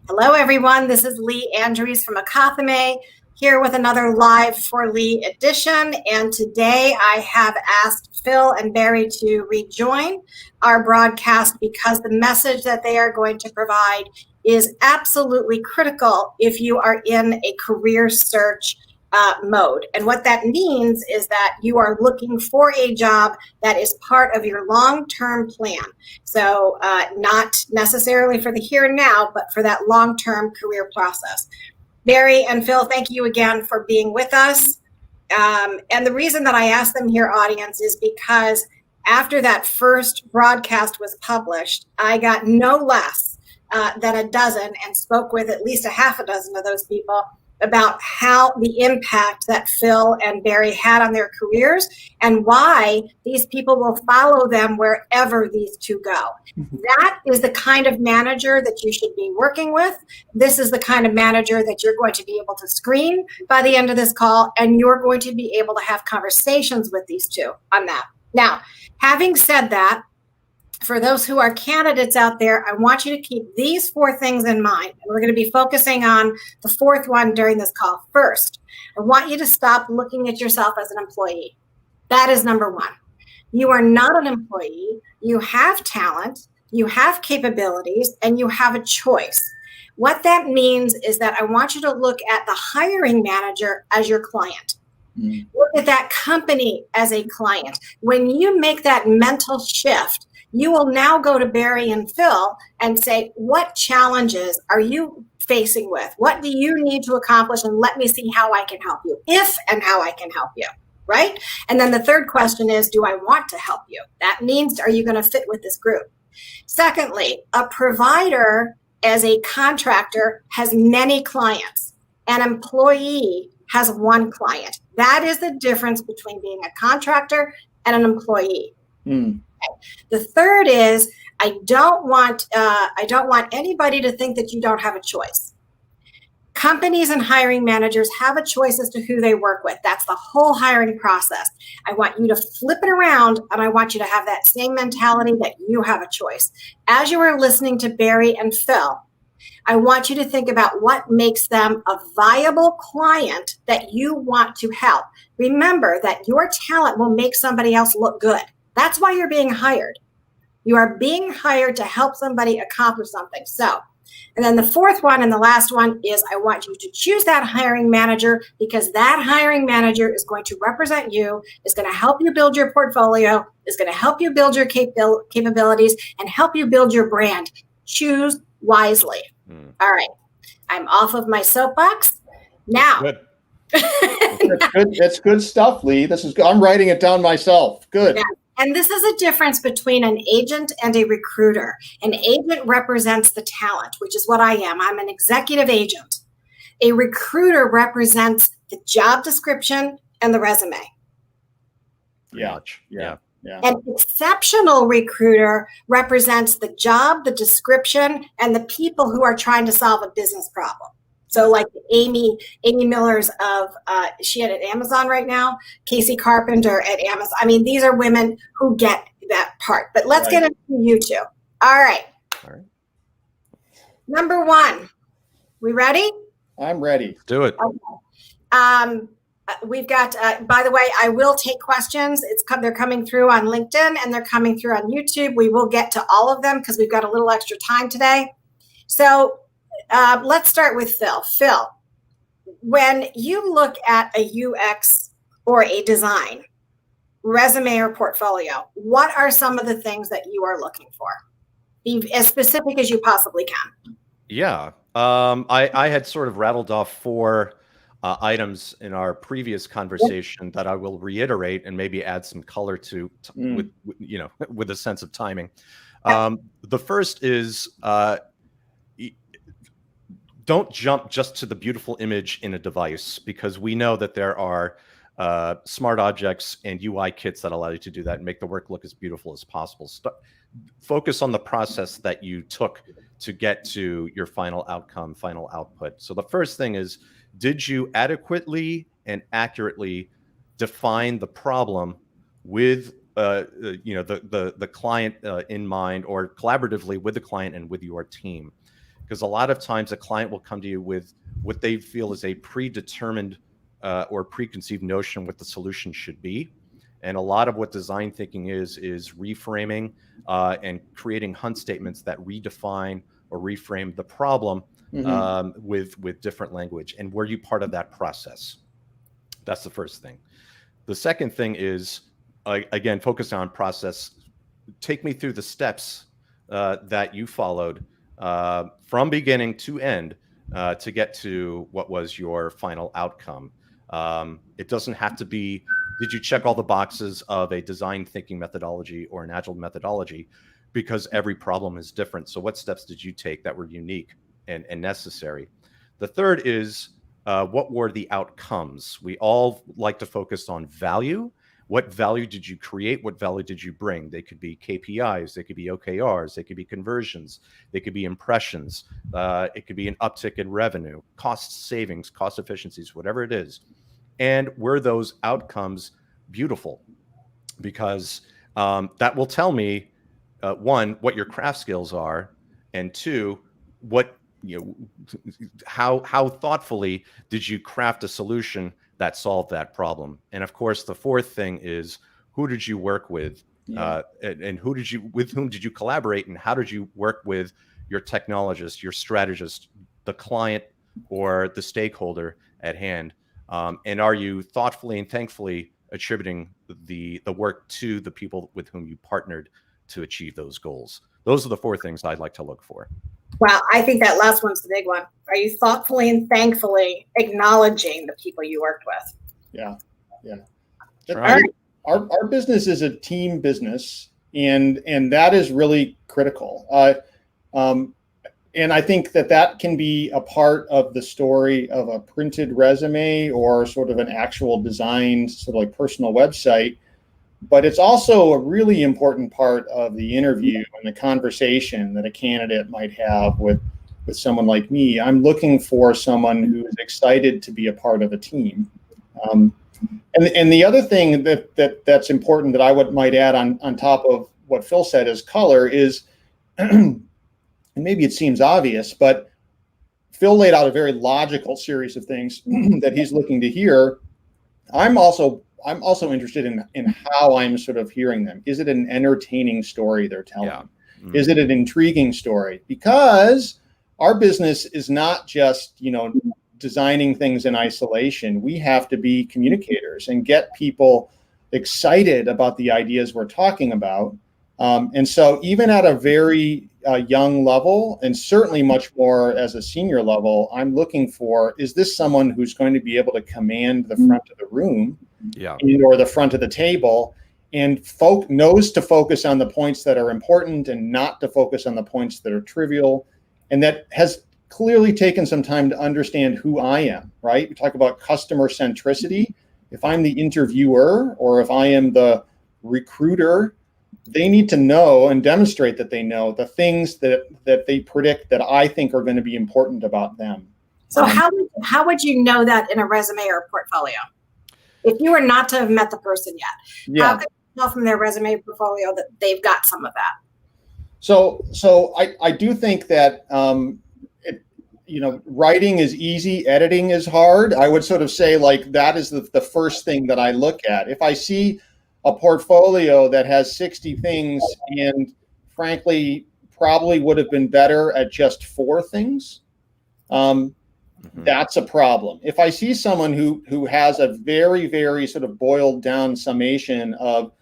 Hello, everyone. This is Lee Andrese from Akathame, here with another Live for Lee edition. And today I have asked Phil and Barry to rejoin our broadcast because the message that they are going to provide is absolutely critical if you are in a career search mode. And what that means is that you are looking for a job that is part of your long-term plan. So not necessarily for the here and now, but for that long-term career process. Barry and Phil, thank you again for being with us. And the reason that I asked them here, audience, is because after that first broadcast was published, I got no less than a dozen and spoke with at least a half a dozen of those people about how the impact that Phil and Barry had on their careers and why these people will follow them wherever these two go. That is the kind of manager that you should be working with. This is the kind of manager that you're going to be able to screen by the end of this call, and you're going to be able to have conversations with these two on that. Now, having said that, for those who are candidates out there, I want you to keep these four things in mind. And we're going to be focusing on the fourth one during this call. First, I want you to stop looking at yourself as an employee. That is number one. You are not an employee. You have talent, you have capabilities, and you have a choice. What that means is that I want you to look at the hiring manager as your client. Look at that company as a client. When you make that mental shift, you will now go to Barry and Phil and say, what challenges are you facing with? What do you need to accomplish? And let me see how I can help you, if and how I can help you, right? And then the third question is, do I want to help you? That means, are you going to fit with this group? Secondly, a provider as a contractor has many clients. An employee has one client. That is the difference between being a contractor and an employee. The third is I don't want anybody to think that you don't have a choice. Companies and hiring managers have a choice as to who they work with. That's the whole hiring process. I want you to flip it around, and I want you to have that same mentality that you have a choice. As you are listening to Barry and Phil, I want you to think about what makes them a viable client that you want to help. Remember that your talent will make somebody else look good. That's why you're being hired. You are being hired to help somebody accomplish something. So, and then the fourth one and the last one is I want you to choose that hiring manager because that hiring manager is going to represent you, is going to help you build your portfolio, is going to help you build your capabilities, and help you build your brand. Choose wisely. All right. I'm off of my soapbox. Now. Good. That's good stuff, Lee. This is good. I'm writing it down myself. Good. Yeah. And this is a difference between an agent and a recruiter. An agent represents the talent, which is what I am. I'm an executive agent. A recruiter represents the job description and the resume. Yeah. An exceptional recruiter represents the job, the description, and the people who are trying to solve a business problem. So like Amy Miller's of, she at Amazon right now, Casey Carpenter at Amazon. I mean, these are women who get that part. But let's get into you two. All right. Number one. We ready? I'm ready. Do it. Okay. We've got, by the way, I will take questions. They're coming through on LinkedIn and they're coming through on YouTube. We will get to all of them because we've got a little extra time today. So let's start with Phil. Phil, when you look at a UX or a design, resume or portfolio, what are some of the things that you are looking for? Be as specific as you possibly can. Yeah. I had sort of rattled off four items in our previous conversation that I will reiterate and maybe add some color to with a sense of timing. The first is don't jump just to the beautiful image in a device, because we know that there are smart objects and UI kits that allow you to do that and make the work look as beautiful as possible. Focus on the process that you took to get to your final outcome, final output. So the first thing is, did you adequately and accurately define the problem with the client in mind, or collaboratively with the client and with your team? because a lot of times a client will come to you with what they feel is a predetermined or preconceived notion what the solution should be. And a lot of what design thinking is reframing and creating hunt statements that redefine or reframe the problem with different language. And were you part of that process? That's the first thing. The second thing is, again, focus on process. Take me through the steps that you followed from beginning to end to get to what was your final outcome. It doesn't have to be, did you check all the boxes of a design thinking methodology or an agile methodology? Because every problem is different. So what steps did you take that were unique and necessary? The third is, what were the outcomes? We all like to focus on value. What value did you create? What value did you bring? They could be KPIs, they could be OKRs, they could be conversions, they could be impressions, it could be an uptick in revenue, cost savings, cost efficiencies, whatever it is. And were those outcomes beautiful? Because that will tell me, one, what your craft skills are, and two, what, how thoughtfully did you craft a solution that solved that problem? And of course, the fourth thing is, who did you work with, and with whom did you collaborate, and how did you work with your technologist, your strategist, the client, or the stakeholder at hand? And are you thoughtfully and thankfully attributing the work to the people with whom you partnered to achieve those goals? Those are the four things I'd like to look for. Wow, I think that last one's the big one. Are you thoughtfully and thankfully acknowledging the people you worked with? Yeah. Right. Our business is a team business, and that is really critical. And I think that can be a part of the story of a printed resume or sort of an actual designed sort of like personal website. But it's also a really important part of the interview and the conversation that a candidate might have with someone like me. I'm looking for someone who is excited to be a part of a team. And the other thing that's important that I might add on top of what Phil said is color is, and maybe it seems obvious, but Phil laid out a very logical series of things that he's looking to hear. I'm also interested in how I'm sort of hearing them. Is it an entertaining story they're telling? Yeah. Mm-hmm. Is it an intriguing story? Because our business is not just, designing things in isolation. We have to be communicators and get people excited about the ideas we're talking about. And so even at a very young level, and certainly much more as a senior level, I'm looking for, is this someone who's going to be able to command the front of the room, or the front of the table, and knows to focus on the points that are important and not to focus on the points that are trivial, and that has clearly taken some time to understand who I am, right? We talk about customer centricity. If I'm the interviewer or if I am the recruiter, they need to know and demonstrate that they know the things that they predict that I think are going to be important about them. So how would you know that in a resume or a portfolio? If you were not to have met the person yet, how could you tell from their resume portfolio that they've got some of that? So I do think that, writing is easy, editing is hard. I would sort of say like that is the first thing that I look at. If I see a portfolio that has 60 things and frankly probably would have been better at just 4 things, that's a problem. If I see someone who has a very, very sort of boiled down summation of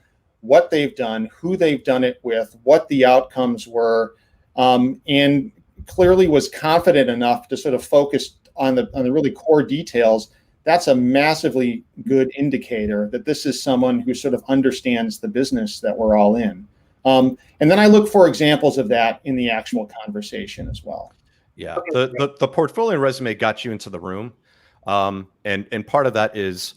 what they've done, who they've done it with, what the outcomes were, and clearly was confident enough to sort of focus on the really core details, that's a massively good indicator that this is someone who sort of understands the business that we're all in. And then I look for examples of that in the actual conversation as well. Yeah, the portfolio resume got you into the room, and part of that is,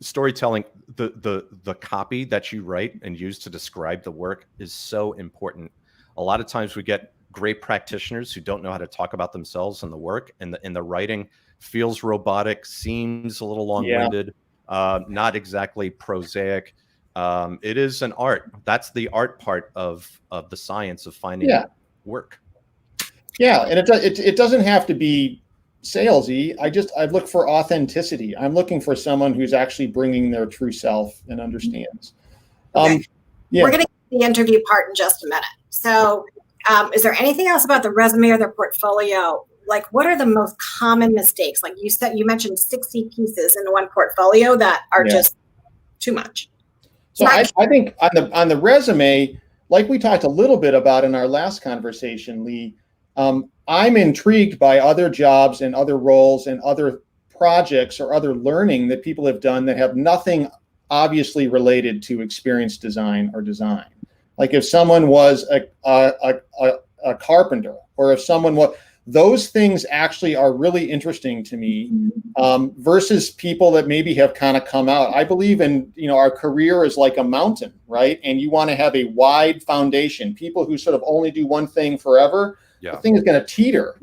storytelling. The copy that you write and use to describe the work is so important. A lot of times we get great practitioners who don't know how to talk about themselves and the work, and the writing feels robotic, seems a little long-winded, not exactly prosaic. It is an art. That's the art part of the science of finding work. Yeah, and it doesn't have to be salesy. I look for authenticity. I'm looking for someone who's actually bringing their true self and understands. Okay. Yeah. We're going to get to the interview part in just a minute. So is there anything else about the resume or the portfolio? Like, what are the most common mistakes? Like you mentioned 60 pieces in one portfolio that are just too much. So I think on the resume, like we talked a little bit about in our last conversation, Lee, I'm intrigued by other jobs and other roles and other projects or other learning that people have done that have nothing obviously related to experience design or design. Like if someone was a carpenter, or if someone was, those things actually are really interesting to me, versus people that maybe have kind of come out. I believe in, our career is like a mountain, right? And you want to have a wide foundation. People who sort of only do one thing forever, the thing is going to teeter.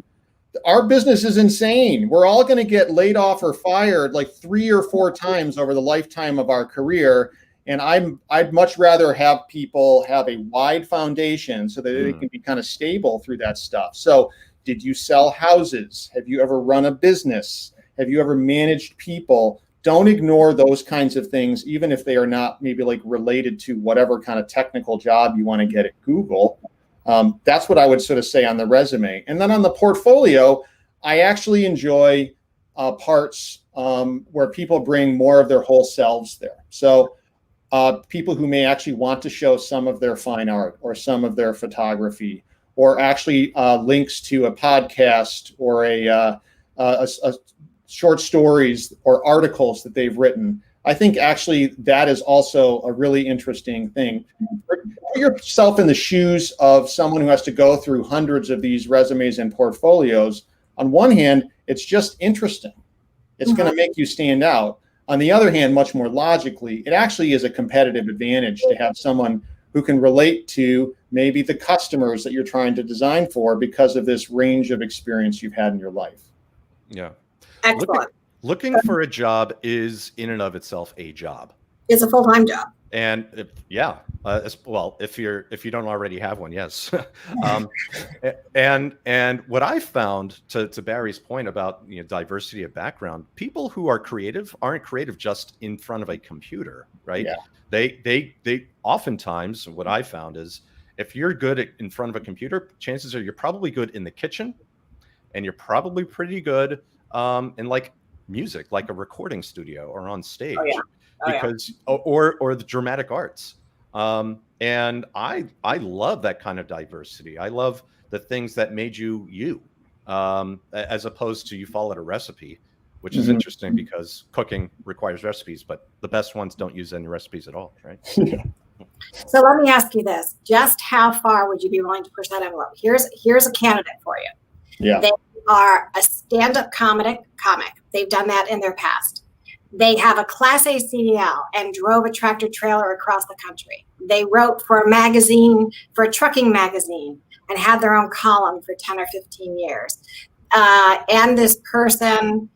Our business is insane. We're all going to get laid off or fired like 3 or 4 times over the lifetime of our career. And I'd much rather have people have a wide foundation so that they can be kind of stable through that stuff. So did you sell houses? Have you ever run a business? Have you ever managed people? Don't ignore those kinds of things, even if they are not maybe like related to whatever kind of technical job you want to get at Google. That's what I would sort of say on the resume. And then on the portfolio, I actually enjoy parts where people bring more of their whole selves there. So people who may actually want to show some of their fine art or some of their photography, or actually links to a podcast or a short stories or articles that they've written. I think actually that is also a really interesting thing. Put yourself in the shoes of someone who has to go through hundreds of these resumes and portfolios. On one hand, it's just interesting. It's going to make you stand out. On the other hand, much more logically, it actually is a competitive advantage to have someone who can relate to maybe the customers that you're trying to design for because of this range of experience you've had in your life. Yeah. Excellent. Looking for a job is in and of itself a job. It's a full-time job. And if you don't already have one, yes. And what I found, to Barry's point about diversity of background, people who are creative aren't creative just in front of a computer, right? Yeah. They oftentimes, what I found is, if you're good in front of a computer, chances are you're probably good in the kitchen, and you're probably pretty good in like music, like a recording studio or on stage. Or the dramatic arts. And I love that kind of diversity. I love the things that made you, as opposed to you followed a recipe, which is interesting because cooking requires recipes, but the best ones don't use any recipes at all, right? So let me ask you this: just how far would you be willing to push that envelope? Here's a candidate for you. Yeah. They are a stand-up comic. They've done that in their past. They have a Class A CDL and drove a tractor trailer across the country. They wrote for a magazine, for a trucking magazine, and had their own column for 10 or 15 years. And this person,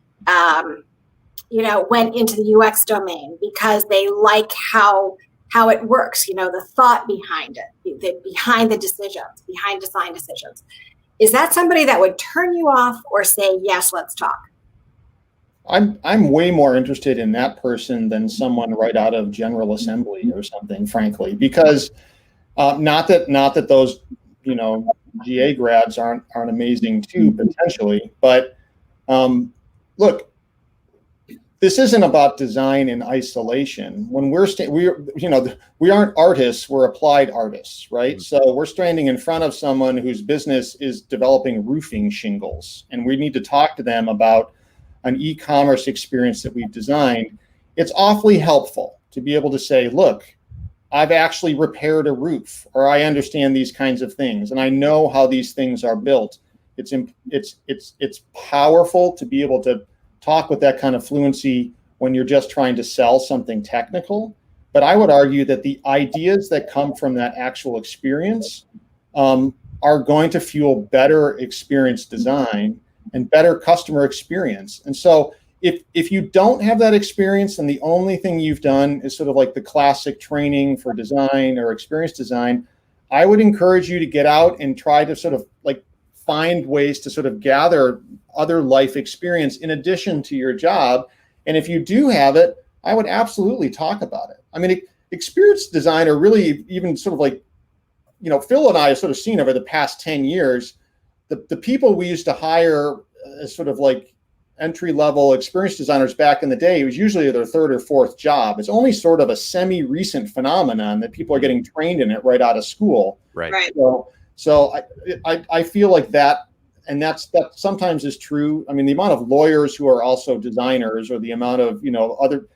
went into the UX domain because they like how it works, the thought behind it, behind the decisions, behind design decisions. Is that somebody that would turn you off or say, yes, let's talk? I'm way more interested in that person than someone right out of General Assembly or something, frankly, because not that those, GA grads aren't amazing too, potentially, but look, this isn't about design in isolation. When we aren't artists, we're applied artists, right? So we're standing in front of someone whose business is developing roofing shingles, and we need to talk to them about an e-commerce experience that we've designed. It's awfully helpful to be able to say, look, I've actually repaired a roof, or I understand these kinds of things, and I know how these things are built. It's powerful to be able to talk with that kind of fluency when you're just trying to sell something technical. But I would argue that the ideas that come from that actual experience are going to fuel better experience design and better customer experience. And so if you don't have that experience and the only thing you've done is sort of like the classic training for design or experience design, I would encourage you to get out and try to sort of like find ways to sort of gather other life experience in addition to your job. And if you do have it, I would absolutely talk about it. I mean, experience design are really even sort of like, Phil and I have sort of seen over the past 10 years, the people we used to hire as sort of like entry-level experience designers back in the day, it was usually their third or fourth job. It's only sort of a semi-recent phenomenon that people are getting trained in it right out of school. Right. So I feel like that, and that sometimes is true. I mean, the amount of lawyers who are also designers, or the amount of other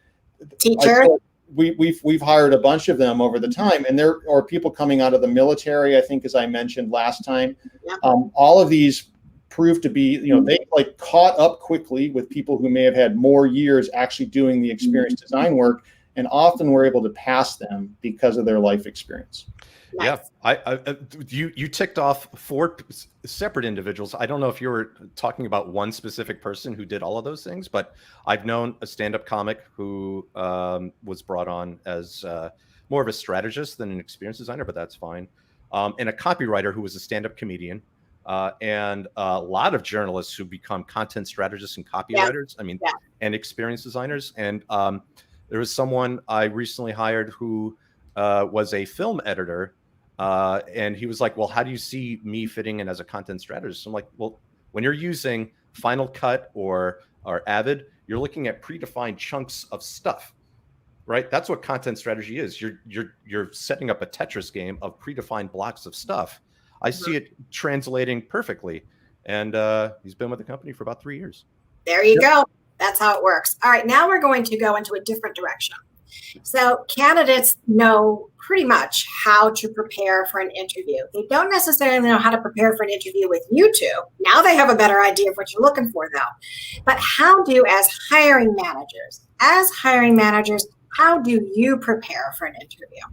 teachers. We've hired a bunch of them over the time, and there are people coming out of the military. I think, as I mentioned last time, all of these prove to be, they like caught up quickly with people who may have had more years actually doing the experience design work, and often were able to pass them because of their life experience. Yeah, you ticked off 4 separate individuals. I don't know if you were talking about one specific person who did all of those things, but I've known a stand-up comic who was brought on as more of a strategist than an experience designer, but that's fine. And a copywriter who was a stand-up comedian, and a lot of journalists who become content strategists and copywriters. And experience designers. And there was someone I recently hired who was a film editor. And he was like, well, how do you see me fitting in as a content strategist? I'm like, well, when you're using Final Cut or Avid, you're looking at predefined chunks of stuff, right? That's what content strategy is. You're setting up a Tetris game of predefined blocks of stuff. I see it translating perfectly. And he's been with the company for about 3 years. There you go. That's how it works. All right, now we're going to go into a different direction. So candidates know pretty much how to prepare for an interview. They don't necessarily know how to prepare for an interview with you two. Now they have a better idea of what you're looking for, though. But how do, as hiring managers, how do you prepare for an interview?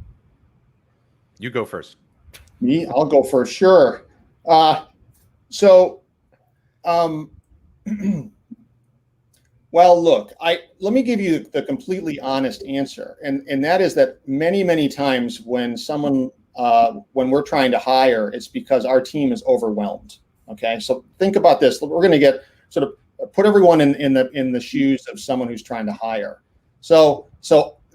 You go first. Me? I'll go first. Sure. Well, look, let me give you the completely honest answer. And that is that many, many times when we're trying to hire, it's because our team is overwhelmed. Okay. So think about this. We're going to get sort of put everyone in the shoes of someone who's trying to hire. So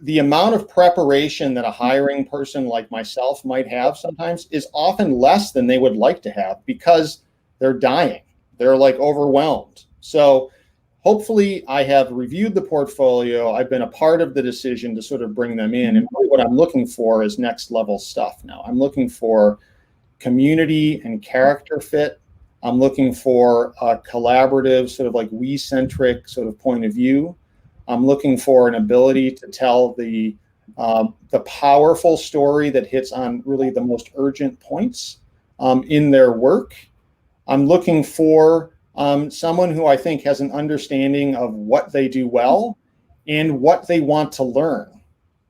the amount of preparation that a hiring person like myself might have sometimes is often less than they would like to have, because they're dying. They're like overwhelmed. So hopefully I have reviewed the portfolio. I've been a part of the decision to sort of bring them in. And really what I'm looking for is next level stuff now. I'm looking for community and character fit. I'm looking for a collaborative, sort of like we-centric sort of point of view. I'm looking for an ability to tell the powerful story that hits on really the most urgent points in their work. I'm looking for someone who I think has an understanding of what they do well and what they want to learn.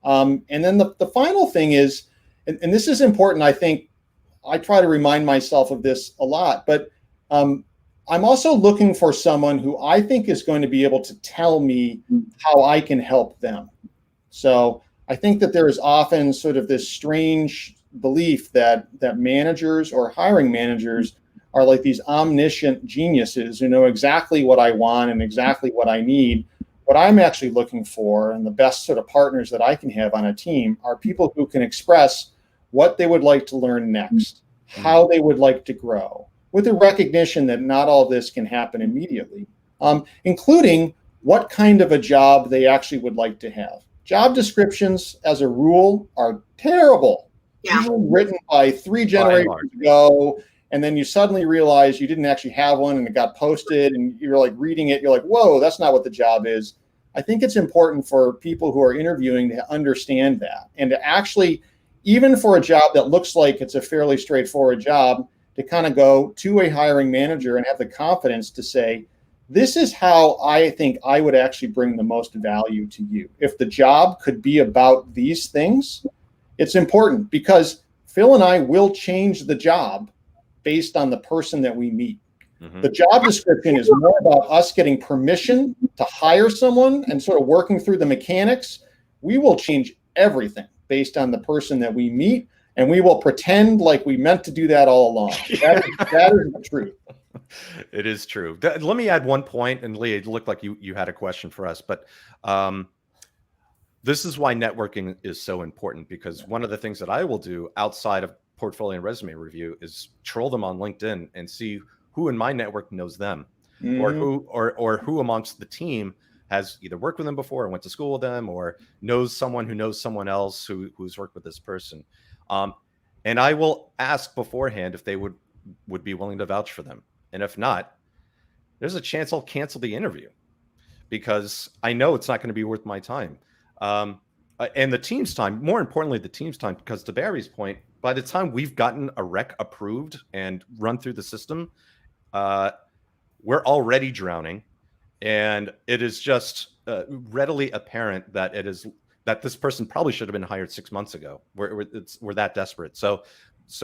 And then the final thing is, and this is important, I think I try to remind myself of this a lot, but I'm also looking for someone who I think is going to be able to tell me how I can help them. So I think that there is often sort of this strange belief that managers or hiring managers are like these omniscient geniuses who know exactly what I want and exactly what I need. What I'm actually looking for, and the best sort of partners that I can have on a team, are people who can express what they would like to learn next, how they would like to grow, with the recognition that not all this can happen immediately, including what kind of a job they actually would like to have. Job descriptions, as a rule, are terrible. Usually written by 3 generations ago, and then you suddenly realize you didn't actually have one, and it got posted, and you're like reading it, you're like, whoa, that's not what the job is. I think it's important for people who are interviewing to understand that, and to actually, even for a job that looks like it's a fairly straightforward job, to kind of go to a hiring manager and have the confidence to say, this is how I think I would actually bring the most value to you. If the job could be about these things, it's important, because Phil and I will change the job based on the person that we meet. Mm-hmm. The job description is more about us getting permission to hire someone and sort of working through the mechanics. We will change everything based on the person that we meet and we will pretend like we meant to do that all along. That is the truth. It is true. Let me add one point, and Lee, it looked like you had a question for us, but this is why networking is so important, because one of the things that I will do outside of portfolio and resume review is troll them on LinkedIn and see who in my network knows them, or who amongst the team has either worked with them before or went to school with them, or knows someone who knows someone else who's worked with this person. And I will ask beforehand if they would be willing to vouch for them. And if not, there's a chance I'll cancel the interview because I know it's not going to be worth my time. And the team's time, more importantly, the team's time, because to Barry's point, by the time we've gotten a rec approved and run through the system, we're already drowning. And it is just readily apparent that this person probably should have been hired 6 months ago. We're that desperate. So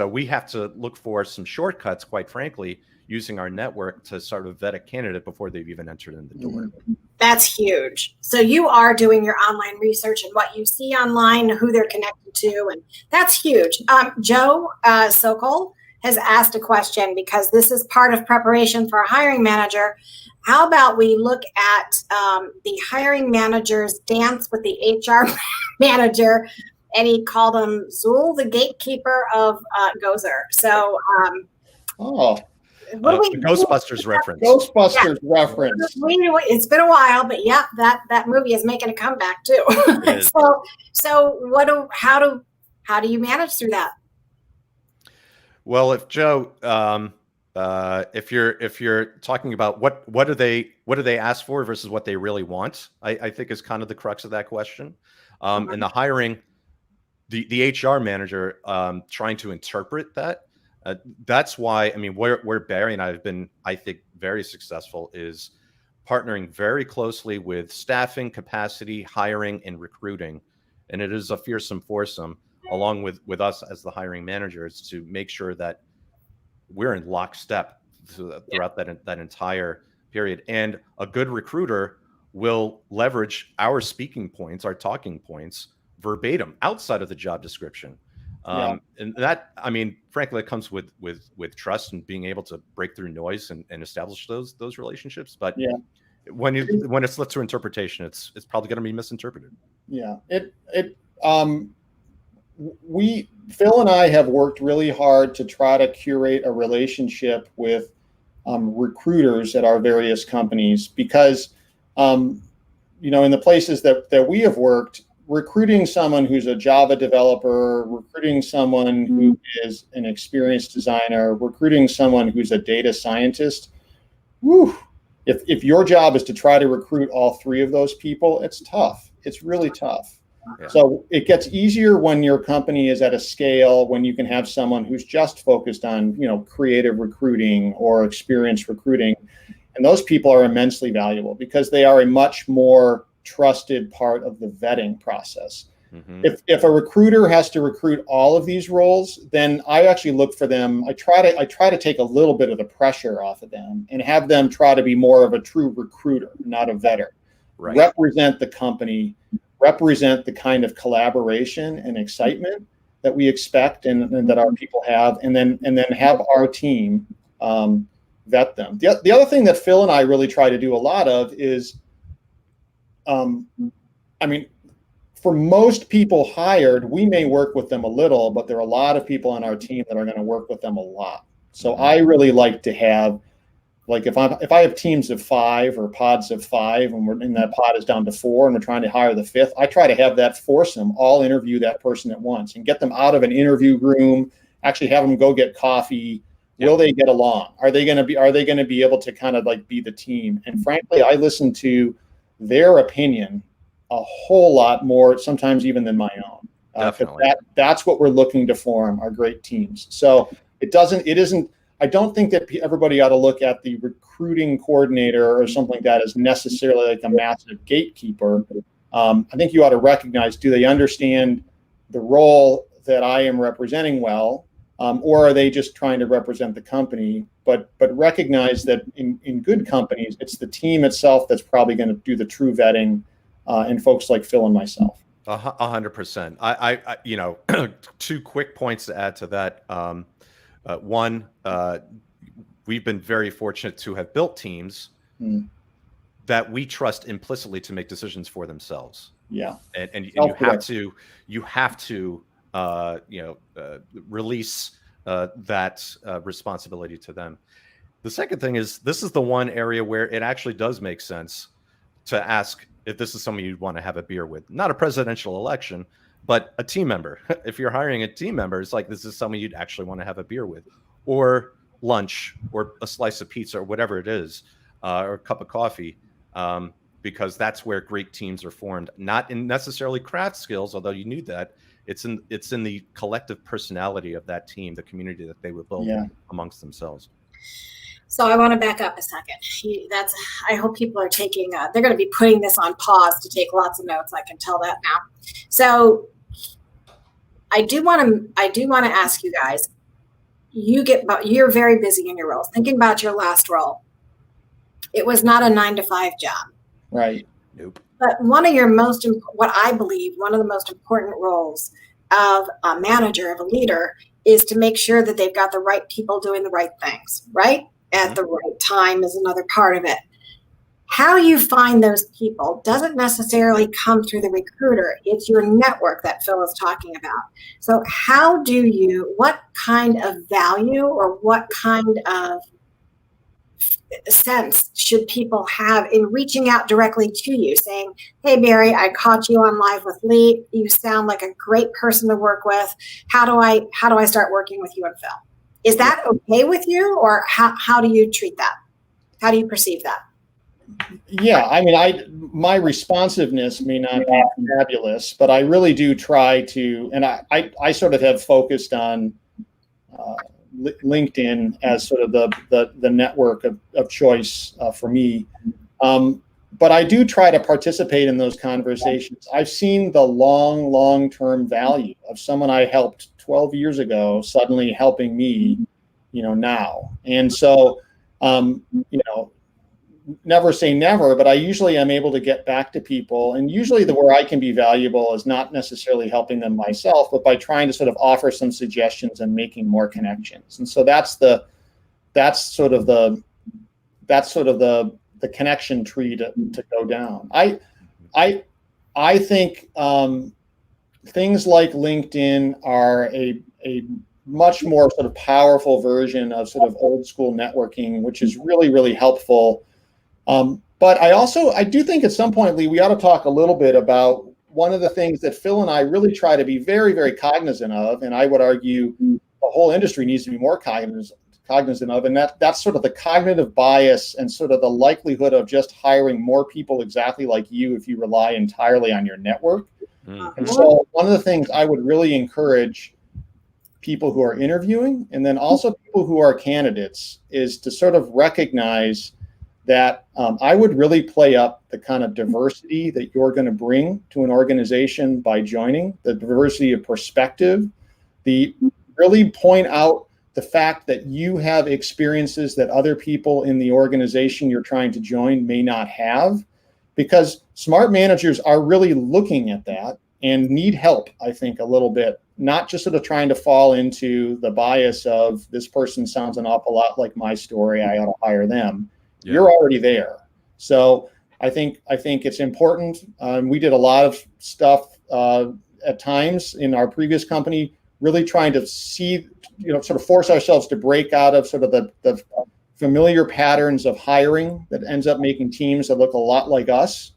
we have to look for some shortcuts, quite frankly, using our network to sort of vet a candidate before they've even entered in the door. That's huge. So you are doing your online research and what you see online, who they're connected to, and that's huge. Joe Sokol has asked a question, because this is part of preparation for a hiring manager. How about we look at the hiring manager's dance with the HR manager, and he called him Zool, the gatekeeper of Gozer. So, the Ghostbusters reference. Ghostbusters reference. It's been a while, but yeah, that movie is making a comeback too. So how do you manage through that? Well, if Joe, if you're talking about what do they ask for versus what they really want, I think is kind of the crux of that question. And the hiring, the HR manager trying to interpret that. That's why, I mean, where Barry and I have been, I think, very successful is partnering very closely with staffing, capacity, hiring, and recruiting. And it is a fearsome foursome, along with us as the hiring managers, to make sure that we're in lockstep throughout that entire period. And a good recruiter will leverage our speaking points, our talking points, verbatim outside of the job description. And that, I mean, frankly, it comes with trust and being able to break through noise and establish those relationships. But when it's left to interpretation, it's probably going to be misinterpreted. Yeah. Phil and I have worked really hard to try to curate a relationship with recruiters at our various companies, because, in the places that we have worked, recruiting someone who's a Java developer, recruiting someone who is an experienced designer, recruiting someone who's a data scientist, if your job is to try to recruit all three of those people, it's tough. It's really tough. Yeah. So it gets easier when your company is at a scale, when you can have someone who's just focused on, creative recruiting or experience recruiting. And those people are immensely valuable because they are a much more trusted part of the vetting process. Mm-hmm. If a recruiter has to recruit all of these roles, then I actually look for them. I try to take a little bit of the pressure off of them and have them try to be more of a true recruiter, not a vetter. Right. Represent the company, represent the kind of collaboration and excitement that we expect and that our people have, and then have our team vet them. The other thing that Phil and I really try to do a lot of is, for most people hired, we may work with them a little, but there are a lot of people on our team that are going to work with them a lot. So I really like to have, like, if I have teams of 5 or pods of 5, and that pod is down to 4, and we're trying to hire the 5th, I try to have that foursome all interview that person at once and get them out of an interview room, actually have them go get coffee. Will they get along? Are they going to be able to kind of like be the team? And frankly, I listen to their opinion a whole lot more, sometimes even than my own. That's what we're looking to form, are great teams. So I don't think that everybody ought to look at the recruiting coordinator or something like that as necessarily like a massive gatekeeper. I think you ought to recognize, do they understand the role that I am representing well, or are they just trying to represent the company? But recognize that in good companies, it's the team itself that's probably going to do the true vetting, and folks like Phil and myself. 100%. I you know, two quick points to add to that. One, we've been very fortunate to have built teams that we trust implicitly to make decisions for themselves. Yeah. And you have to release that responsibility to them. The second thing is, this is the one area where it actually does make sense to ask if this is someone you'd want to have a beer with. Not a presidential election, but a team member. If you're hiring a team member, it's like, this is someone you'd actually want to have a beer with, or lunch, or a slice of pizza, or whatever it is, or a cup of coffee, because that's where great teams are formed. Not in necessarily craft skills, although you need that. It's in the collective personality of that team, the community that they would build amongst themselves. So I want to back up a second. I hope people are taking, they're going to be putting this on pause to take lots of notes. I can tell that now. So I do want to ask you guys, you're very busy in your roles. Thinking about your last role, it was not a 9-to-5 job. Right. Nope. But what I believe, one of the most important roles of a manager, of a leader, is to make sure that they've got the right people doing the right things, right? At the right time is another part of it. How you find those people doesn't necessarily come through the recruiter. It's your network that Phil is talking about. So what kind of value or what kind of sense should people have in reaching out directly to you, saying, hey, Barry, I caught you on Live with Lee. You sound like a great person to work with. How do I start working with you and Phil? Is that okay with you, or how do you treat that? How do you perceive that? Yeah, I mean, my responsiveness may not be fabulous, but I really do try to, and I sort of have focused on LinkedIn as sort of the network of choice for me. But I do try to participate in those conversations. I've seen the long-term value of someone I helped 12 years ago suddenly helping me, now. And so, never say never, but I usually am able to get back to people. And usually where I can be valuable is not necessarily helping them myself, but by trying to sort of offer some suggestions and making more connections. And so that's sort of the connection tree to go down. I think things like LinkedIn are a much more sort of powerful version of sort of old school networking, which is really, really helpful. But I do think at some point, Lee, we ought to talk a little bit about one of the things that Phil and I really try to be very, very cognizant of, and I would argue the whole industry needs to be more cognizant of, and that's sort of the cognitive bias and sort of the likelihood of just hiring more people exactly like you if you rely entirely on your network. And so one of the things I would really encourage people who are interviewing, and then also people who are candidates, is to sort of recognize that I would really play up the kind of diversity that you're going to bring to an organization by joining, the diversity of perspective, really point out the fact that you have experiences that other people in the organization you're trying to join may not have, because smart managers are really looking at that and need help, I think, a little bit, not just sort of trying to fall into the bias of this person sounds an awful lot like my story, I ought to hire them. Yeah. You're already there. So I think it's important. We did a lot of stuff at times in our previous company, really trying to see, sort of force ourselves to break out of sort of the familiar patterns of hiring that ends up making teams that look a lot like us,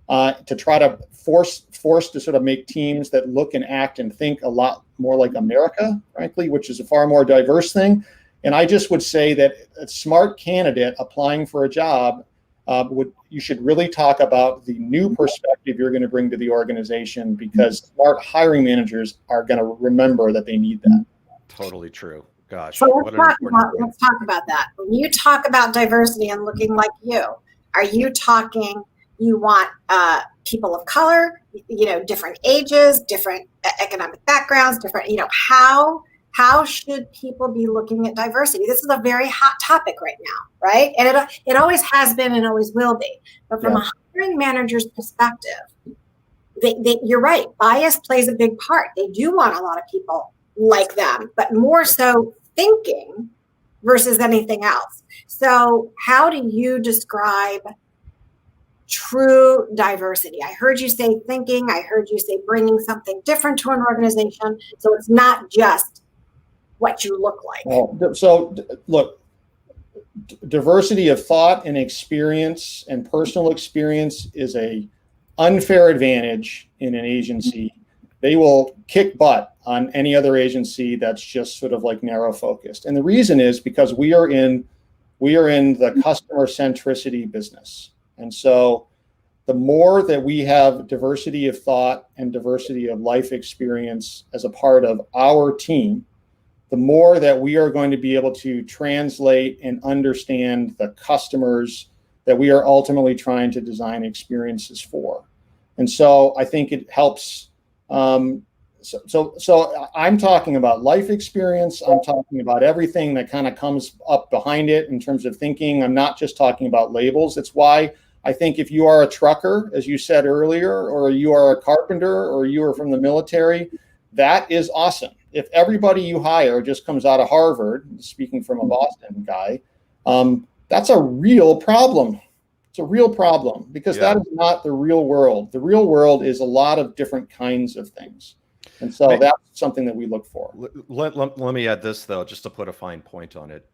to try to force to sort of make teams that look and act and think a lot more like America, frankly, which is a far more diverse thing. And I just would say that a smart candidate applying for a job, you should really talk about the new perspective you're going to bring to the organization, because smart hiring managers are going to remember that they need that. Totally true. Gosh. So let's talk about that. When you talk about diversity and looking like you, are you talking you want people of color, different ages, different economic backgrounds, different, how should people be looking at diversity? This is a very hot topic right now, right? And it always has been and always will be. But from a hiring manager's perspective, you're right. Bias plays a big part. They do want a lot of people like them, but more so thinking versus anything else. So how do you describe true diversity? I heard you say thinking. I heard you say bringing something different to an organization. So it's not just what you look like. Well, so look, diversity of thought and experience and personal experience is a unfair advantage in an agency. They will kick butt on any other agency that's just sort of like narrow focused. And the reason is because we are in the customer centricity business. And so the more that we have diversity of thought and diversity of life experience as a part of our team, the more that we are going to be able to translate and understand the customers that we are ultimately trying to design experiences for. And so I think it helps. So I'm talking about life experience. I'm talking about everything that kind of comes up behind it in terms of thinking. I'm not just talking about labels. It's why I think if you are a trucker, as you said earlier, or you are a carpenter, or you are from the military, that is awesome. If everybody you hire just comes out of Harvard, speaking from a Boston guy, that's a real problem. It's a real problem because that is not the real world. The real world is a lot of different kinds of things. And so that's something that we look for. Let me add this, though, just to put a fine point on it.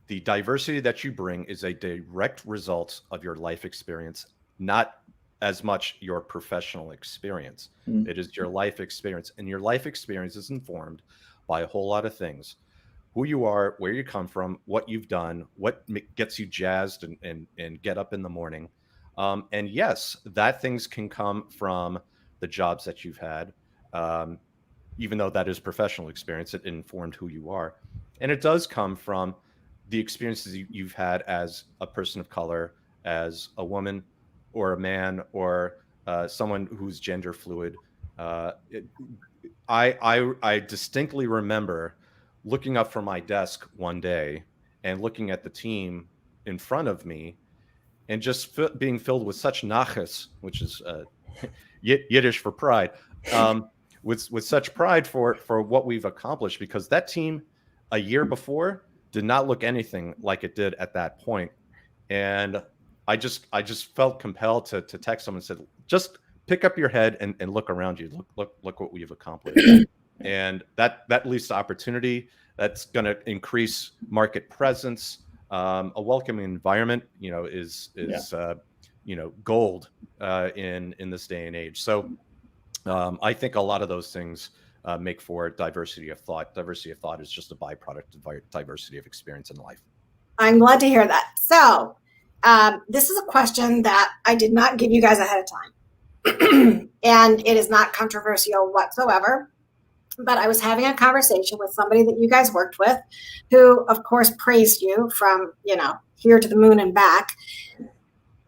The diversity that you bring is a direct result of your life experience, not as much your professional experience. It is your life experience. And your life experience is informed by a whole lot of things. Who you are, where you come from, what you've done, what gets you jazzed and get up in the morning. And yes, that things can come from the jobs that you've had, even though that is professional experience, it informed who you are. And it does come from the experiences you've had as a person of color, as a woman or a man, or someone who's gender fluid. I distinctly remember looking up from my desk one day and looking at the team in front of me and just being filled with such nachas, which is Yiddish for pride, with such pride for what we've accomplished, because that team a year before did not look anything like it did at that point. And I just felt compelled to text someone and said, just pick up your head and look around you. Look what we've accomplished. And that leads to opportunity. That's going to increase market presence. A welcoming environment, is gold in this day and age. So I think a lot of those things make for diversity of thought. Diversity of thought is just a byproduct of diversity of experience in life. I'm glad to hear that. So this is a question that I did not give you guys ahead of time. And it is not controversial whatsoever. But I was having a conversation with somebody that you guys worked with, who, of course, praised you from, here to the moon and back.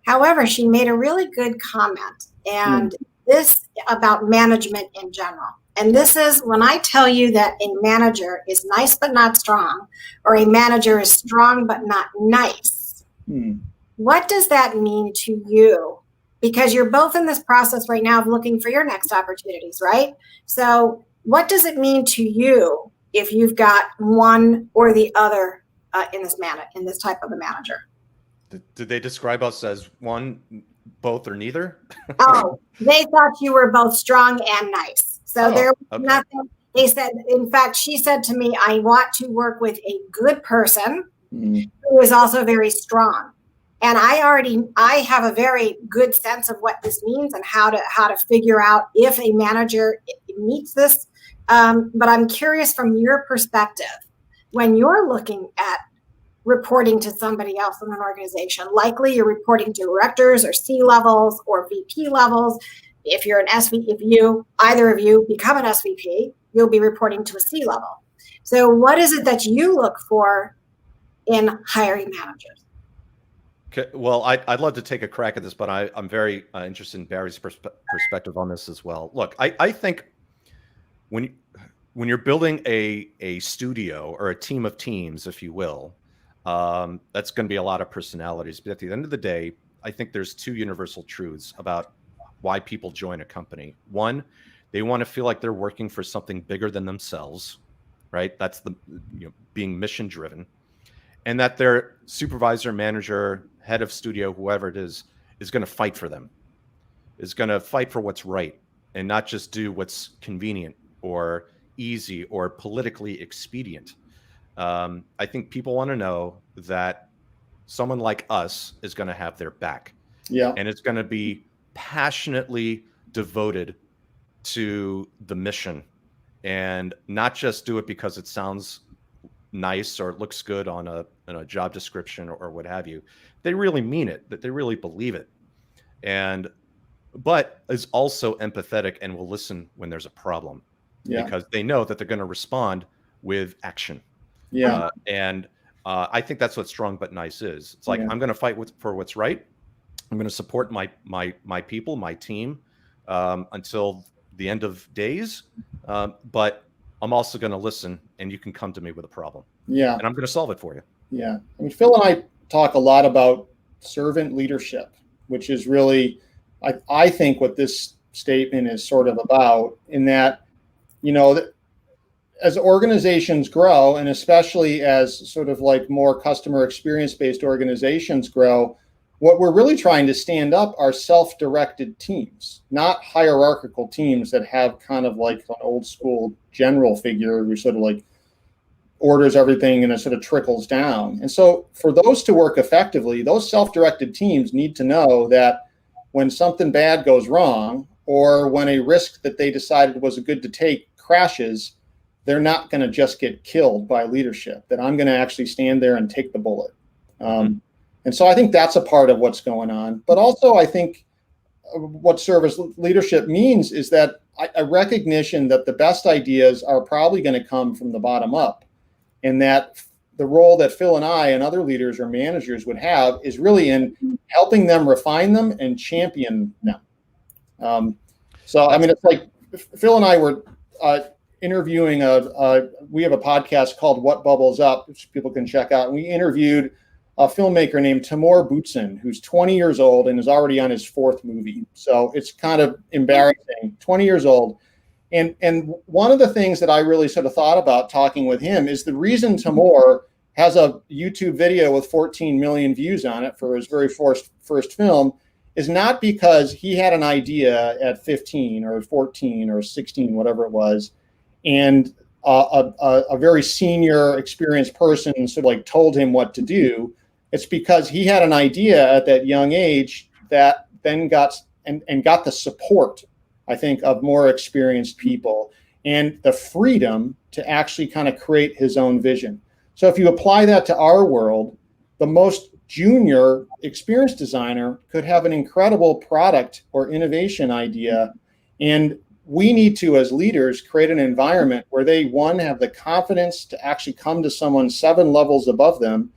However, she made a really good comment, and this about management in general. And this is when I tell you that a manager is nice but not strong, or a manager is strong but not nice. What does that mean to you? Because you're both in this process right now of looking for your next opportunities, right? So what does it mean to you if you've got one or the other in this type of a manager? Did they describe us as one, both, or neither? Oh, they thought you were both strong and nice. So there was nothing. They said, in fact, she said to me, I want to work with a good person who is also very strong. And I have a very good sense of what this means and how to figure out if a manager meets this. But I'm curious from your perspective, when you're looking at reporting to somebody else in an organization, likely you're reporting to directors or C levels or VP levels. If you're an SVP, if either of you become an SVP, you'll be reporting to a C level. So what is it that you look for in hiring managers? Okay, well, I'd love to take a crack at this, but I'm very interested in Barry's perspective on this as well. Look, I think when you're building a studio or a team of teams, if you will, that's going to be a lot of personalities. But at the end of the day, I think there's two universal truths about why people join a company. One, they want to feel like they're working for something bigger than themselves, right? That's the being mission driven, and that their supervisor, manager, head of studio, whoever it is going to fight for them, is going to fight for what's right, and not just do what's convenient or easy or politically expedient. I think people want to know that someone like us is going to have their back. Yeah. And it's going to be passionately devoted to the mission, and not just do it because it sounds nice or it looks good on a job description or what have you. They really mean it, that they really believe it. But is also empathetic and will listen when there's a problem, because they know that they're going to respond with action. Yeah. I think that's what Strong But Nice is. It's like, I'm going to fight for what's right. I'm going to support my people, my team, until the end of days. But I'm also going to listen, and you can come to me with a problem. Yeah. And I'm going to solve it for you. Yeah. I mean, Phil and I talk a lot about servant leadership, which is really, I think, what this statement is sort of about, in that, as organizations grow, and especially as sort of like more customer experience based organizations grow, what we're really trying to stand up are self-directed teams, not hierarchical teams that have kind of like an old school general figure who sort of like orders everything and it sort of trickles down. And so for those to work effectively, those self-directed teams need to know that when something bad goes wrong, or when a risk that they decided was good to take crashes, they're not going to just get killed by leadership, that I'm going to actually stand there and take the bullet. And so I think that's a part of what's going on. But also I think what service leadership means is that a recognition that the best ideas are probably going to come from the bottom up, and that the role that Phil and I and other leaders or managers would have is really in helping them refine them and champion them. So, I mean, it's like Phil and I were interviewing we have a podcast called What Bubbles Up, which people can check out. And we interviewed a filmmaker named Timur Butsin, who's 20 years old and is already on his 4th movie. So it's kind of embarrassing, 20 years old. And one of the things that I really sort of thought about talking with him is the reason Timur has a YouTube video with 14 million views on it for his very first film is not because he had an idea at 15 or 14 or 16, whatever it was, and a very senior, experienced person sort of like told him what to do. It's because he had an idea at that young age that then got the support, I think, of more experienced people and the freedom to actually kind of create his own vision. So if you apply that to our world, the most junior experienced designer could have an incredible product or innovation idea. And we need to, as leaders, create an environment where they, one, have the confidence to actually come to someone 7 levels above them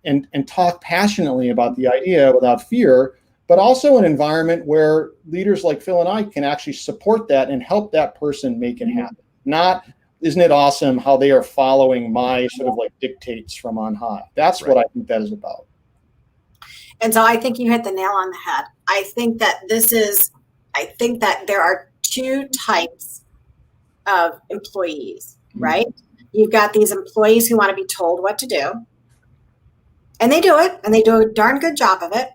and talk passionately about the idea without fear, but also an environment where leaders like Phil and I can actually support that and help that person make it happen. Not, isn't it awesome how they are following my sort of like dictates from on high? That's right. What I think that is about. And so I think you hit the nail on the head. I think that there are 2 types of employees, right? You've got these employees who want to be told what to do, and they do it, and they do a darn good job of it.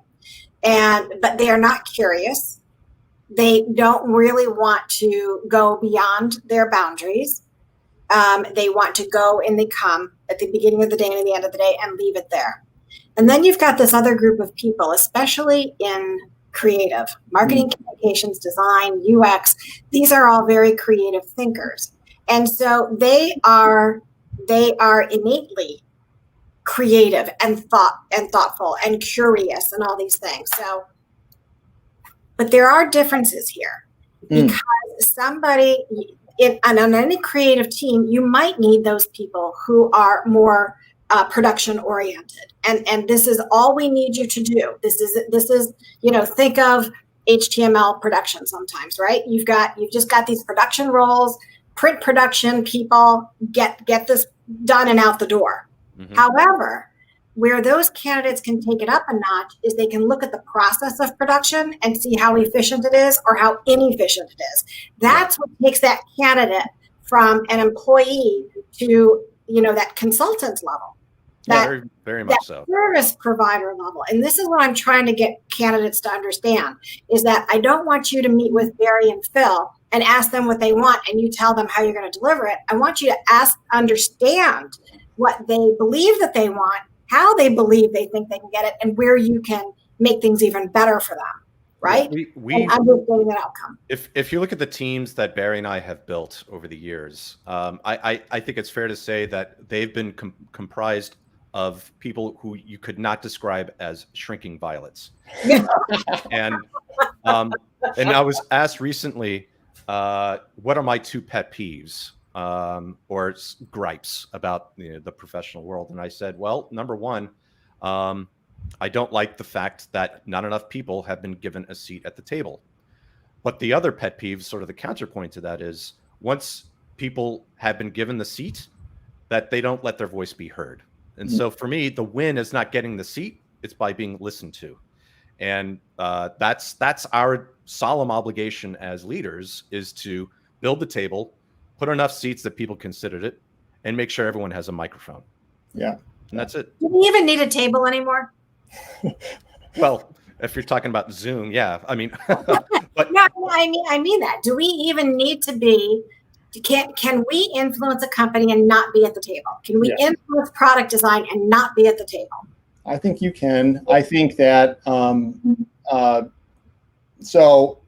But they are not curious. They don't really want to go beyond their boundaries. They want to go and they come at the beginning of the day and at the end of the day and leave it there. And then you've got this other group of people, especially in creative, marketing, communications, design, UX. These are all very creative thinkers. And so they are innately creative and thoughtful and curious and all these things. So, but there are differences here, because somebody on any creative team, you might need those people who are more production oriented. And this is all we need you to do. This is, think of HTML production sometimes, right? You've just got these production roles, print production people, get this done and out the door. Mm-hmm. However, where those candidates can take it up a notch is they can look at the process of production and see how efficient it is or how inefficient it is. That's what takes that candidate from an employee to, that consultant level. That, very, very much so. Service provider level. And this is what I'm trying to get candidates to understand, is that I don't want you to meet with Barry and Phil and ask them what they want and you tell them how you're going to deliver it. I want you to understand what they believe that they want, how they believe they think they can get it, and where you can make things even better for them. Right? We understanding that outcome. If you look at the teams that Barry and I have built over the years, I think it's fair to say that they've been comprised of people who you could not describe as shrinking violets. And I was asked recently, what are my two pet peeves or gripes about the professional world? And I said, well, number one, I don't like the fact that not enough people have been given a seat at the table. But the other pet peeve, sort of the counterpoint to that, is once people have been given the seat, that they don't let their voice be heard. And so for me, the win is not getting the seat, it's by being listened to. And that's our solemn obligation as leaders, is to build the table, put enough seats that people considered it, and make sure everyone has a microphone. Yeah. And that's it. Do we even need a table anymore? Well, if you're talking about Zoom, yeah. I mean, but no, I mean that. Do we even need to be? Can we influence a company and not be at the table? Can we influence product design and not be at the table? I think you can. I think that so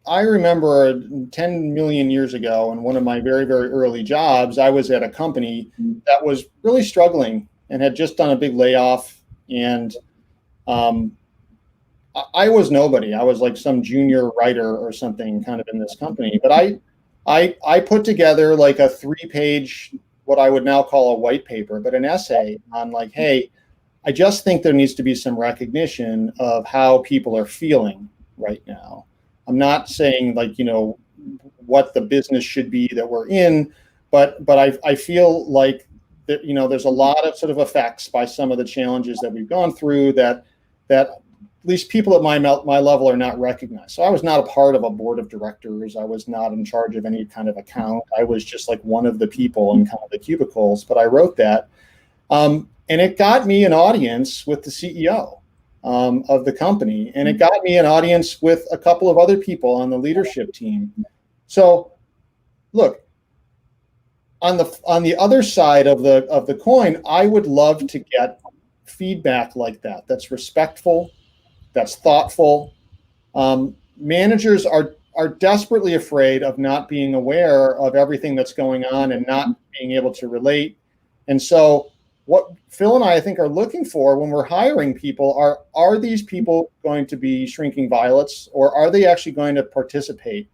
I remember 10 million years ago, in one of my very, very early jobs, I was at a company that was really struggling and had just done a big layoff. And I was nobody. I was like some junior writer or something kind of in this company. But I put together like a 3-page, what I would now call a white paper, but an essay on like, hey, I just think there needs to be some recognition of how people are feeling right now. I'm not saying like, what the business should be that we're in, but I feel like that, there's a lot of sort of effects by some of the challenges that we've gone through that at least people at my level are not recognized. So I was not a part of a board of directors. I was not in charge of any kind of account. I was just like one of the people in kind of the cubicles, but I wrote that. And it got me an audience with the CEO of the company. And it got me an audience with a couple of other people on the leadership team. So look, on the other side of the coin, I would love to get feedback like that. That's respectful, that's thoughtful. Managers are desperately afraid of not being aware of everything that's going on and not being able to relate. And so what Phil and I think are looking for when we're hiring people are these people going to be shrinking violets, or are they actually going to participate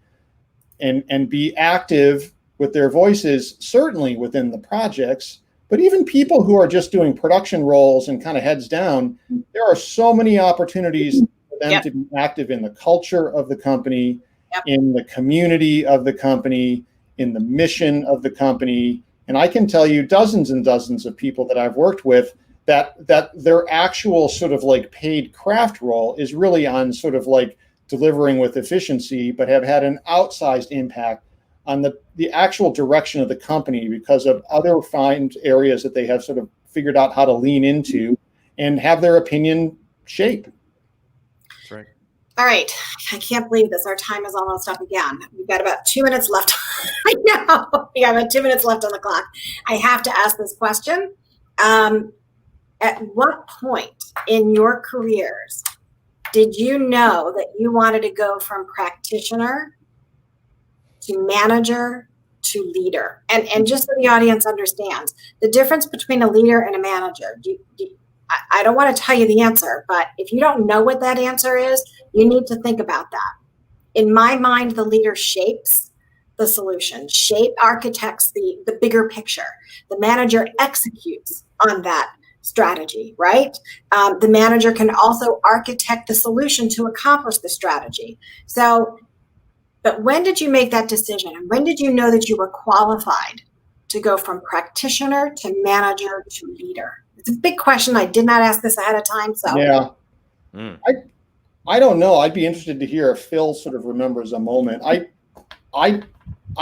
and be active with their voices, certainly within the projects, but even people who are just doing production roles and kind of heads down, there are so many opportunities for them to be active in the culture of the company, in the community of the company, in the mission of the company. And I can tell you dozens and dozens of people that I've worked with that their actual sort of like paid craft role is really on sort of like delivering with efficiency, but have had an outsized impact on the actual direction of the company because of other find areas that they have sort of figured out how to lean into and have their opinion shape. That's right. All right. I can't believe this. Our time is almost up again. We've got about 2 minutes left. I know. We have about 2 minutes left on the clock. I have to ask this question. At what point in your careers did you know that you wanted to go from practitioner to manager to leader? And just so the audience understands, the difference between a leader and a manager. I don't want to tell you the answer, but if you don't know what that answer is, you need to think about that. In my mind, the leader shapes the solution, architects the bigger picture. The manager executes on that strategy, right? The manager can also architect the solution to accomplish the strategy. So, but when did you make that decision? And when did you know that you were qualified to go from practitioner to manager to leader? It's a big question. I did not ask this ahead of time. So yeah, I don't know. I'd be interested to hear if Phil sort of remembers a moment. I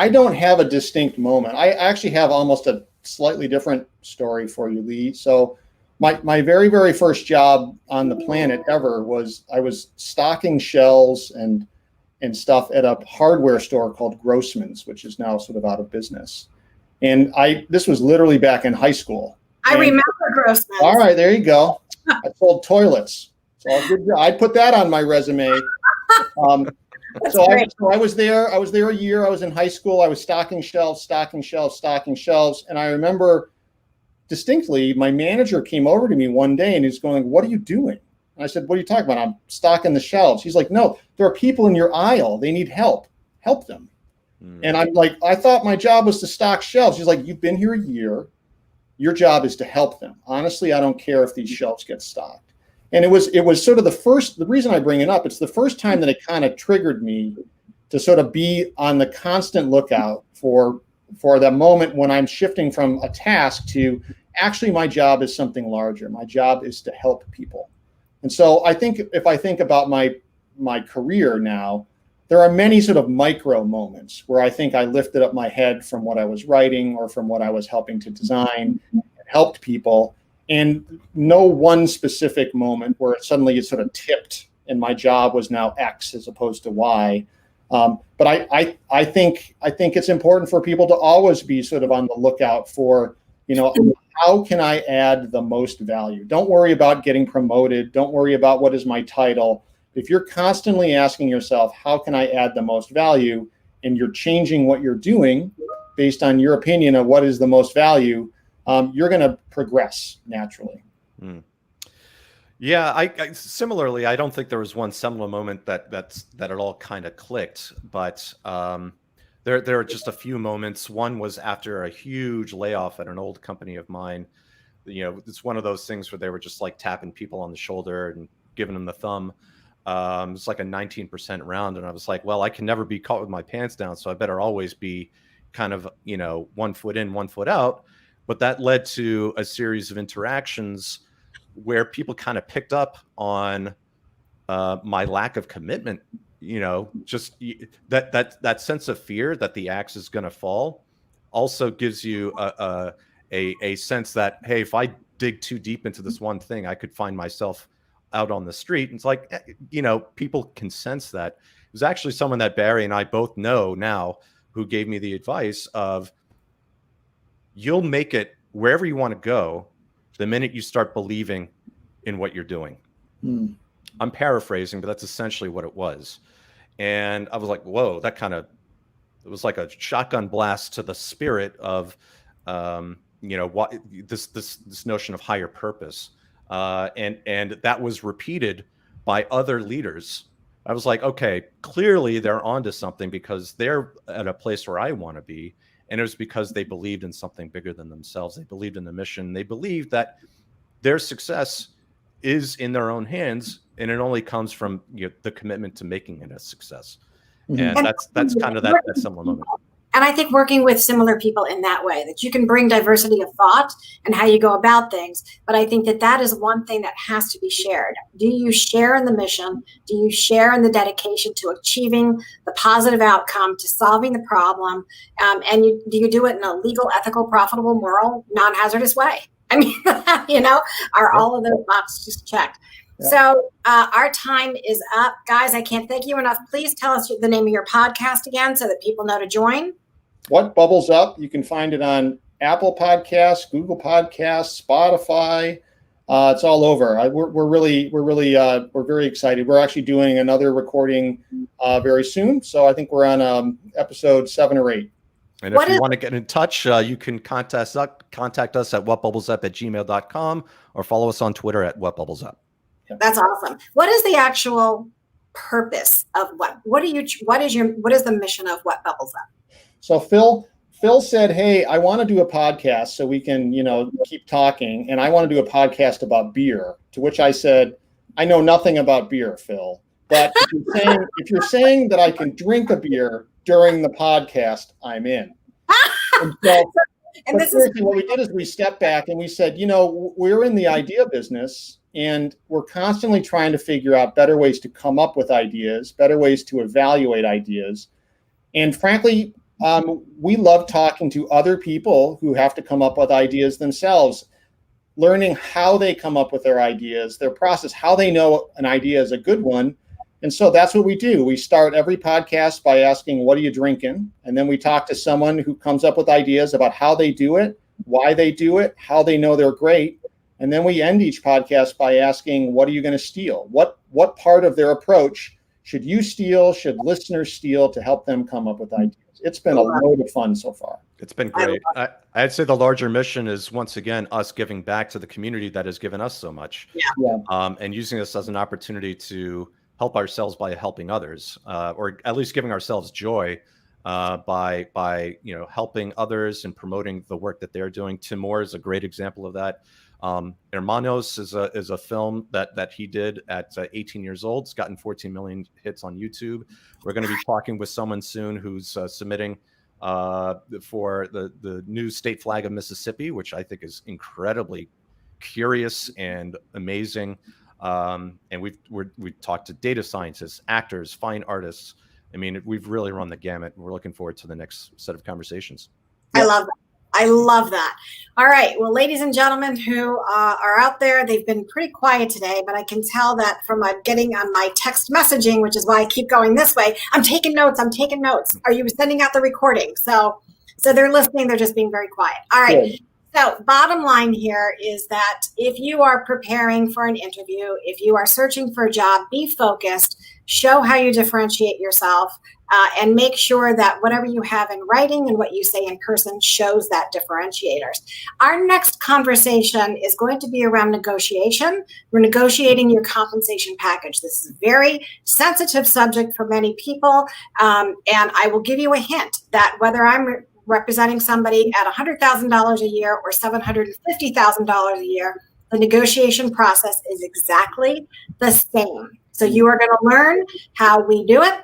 don't have a distinct moment. I actually have almost a slightly different story for you, Lee. So my very, very first job on the planet ever was I was stocking shelves and stuff at a hardware store called Grossman's, which is now sort of out of business. And this was literally back in high school. I remember Grossman's. All right, there you go. I sold toilets. So I put that on my resume. So I was there. I was there a year. I was in high school. I was stocking shelves. And I remember distinctly, my manager came over to me one day and he's going, "What are you doing?" And I said, "What are you talking about? I'm stocking the shelves." He's like, "No, there are people in your aisle. They need help. Help them." And I'm like, "I thought my job was to stock shelves." He's like, "You've been here a year. Your job is to help them. Honestly, I don't care if these shelves get stocked." And it was sort of the reason I bring it up, it's the first time that it kind of triggered me to sort of be on the constant lookout for that moment when I'm shifting from a task to actually my job is something larger. My job is to help people. And so I think if I think about my career now, there are many sort of micro moments where I think I lifted up my head from what I was writing or from what I was helping to design and helped people. And no one specific moment where suddenly it sort of tipped and my job was now X as opposed to Y. But I think it's important for people to always be sort of on the lookout for, how can I add the most value? Don't worry about getting promoted. Don't worry about what is my title. If you're constantly asking yourself, how can I add the most value? And you're changing what you're doing based on your opinion of what is the most value, you're going to progress naturally. Yeah, I similarly, I don't think there was one seminal moment that it all kind of clicked, but there are just a few moments. One was after a huge layoff at an old company of mine. It's one of those things where they were just like tapping people on the shoulder and giving them the thumb. It's like a 19% round, and I was like, well, I can never be caught with my pants down, so I better always be kind of 1 foot in, 1 foot out. But that led to a series of interactions where people kind of picked up on my lack of commitment. Just that sense of fear that the axe is going to fall also gives you a sense that, hey, if I dig too deep into this one thing, I could find myself out on the street. And it's like, people can sense that. It was actually someone that Barry and I both know now who gave me the advice of, you'll make it wherever you want to go the minute you start believing in what you're doing. I'm paraphrasing, but that's essentially what it was. And I was like, whoa, it was like a shotgun blast to the spirit of, what this notion of higher purpose. And that was repeated by other leaders. I was like, okay, clearly they're onto something because they're at a place where I want to be. And it was because they believed in something bigger than themselves. They believed in the mission. They believed that their success is in their own hands, and it only comes from the commitment to making it a success. And that's kind of that similar moment. And I think working with similar people in that way, that you can bring diversity of thought and how you go about things. But I think that is one thing that has to be shared. Do you share in the mission? Do you share in the dedication to achieving the positive outcome, to solving the problem? And do you do it in a legal, ethical, profitable, moral, non-hazardous way? I mean, are all of those boxes checked? Yeah. So our time is up. Guys, I can't thank you enough. Please tell us the name of your podcast again so that people know to join. What Bubbles Up? You can find it on Apple Podcasts, Google Podcasts, Spotify. It's all over. We're very excited. We're actually doing another recording very soon. So I think we're on episode 7 or 8. And if you want to get in touch, you can contact us at whatbubblesup@gmail.com or follow us on Twitter at whatbubblesup. That's awesome. What is the actual purpose of what is the mission of What Bubbles Up? So Phil said, "Hey, I want to do a podcast so we can, keep talking, and I want to do a podcast about beer." To which I said, "I know nothing about beer, Phil, but if you're saying that I can drink a beer during the podcast, I'm in." And this is seriously, what we did is we stepped back and we said, we're in the idea business, and we're constantly trying to figure out better ways to come up with ideas, better ways to evaluate ideas. And frankly, we love talking to other people who have to come up with ideas themselves, learning how they come up with their ideas, their process, how they know an idea is a good one. And so that's what we do. We start every podcast by asking, what are you drinking? And then we talk to someone who comes up with ideas about how they do it, why they do it, how they know they're great. And then we end each podcast by asking, what are you going to steal? What part of their approach should you steal, should listeners steal to help them come up with ideas? It's been a load of fun so far. It's been great. I'd say the larger mission is, once again, us giving back to the community that has given us so much. And using this as an opportunity to help ourselves by helping others, or at least giving ourselves joy by helping others and promoting the work that they're doing. Tim Moore is a great example of that. Hermanos is a film that he did at 18 years old. It's gotten 14 million hits on YouTube. We're going to be talking with someone soon who's submitting for the new state flag of Mississippi, which I think is incredibly curious and amazing. And we've talked to data scientists, actors, fine artists. I mean, we've really run the gamut. We're looking forward to the next set of conversations. I love that. I love that. All right. Well, ladies and gentlemen who are out there, they've been pretty quiet today, but I can tell that from getting on my text messaging, which is why I keep going this way. I'm taking notes. Are you sending out the recording? So they're listening. They're just being very quiet. All right. Good. So bottom line here is that if you are preparing for an interview, if you are searching for a job, be focused, show how you differentiate yourself, and make sure that whatever you have in writing and what you say in person shows that differentiators. Our next conversation is going to be around negotiation. We're negotiating your compensation package. This is a very sensitive subject for many people, and I will give you a hint that whether I'm representing somebody at $100,000 a year or $750,000 a year, the negotiation process is exactly the same. So you are going to learn how we do it,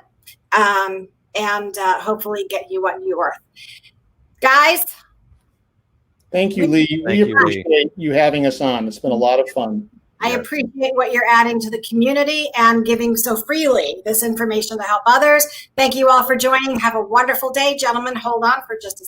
and hopefully get you what you're worth. Guys. Thank you, Lee. We appreciate you having us on. It's been a lot of fun. I appreciate what you're adding to the community and giving so freely this information to help others. Thank you all for joining. Have a wonderful day. Gentlemen, hold on for just a second.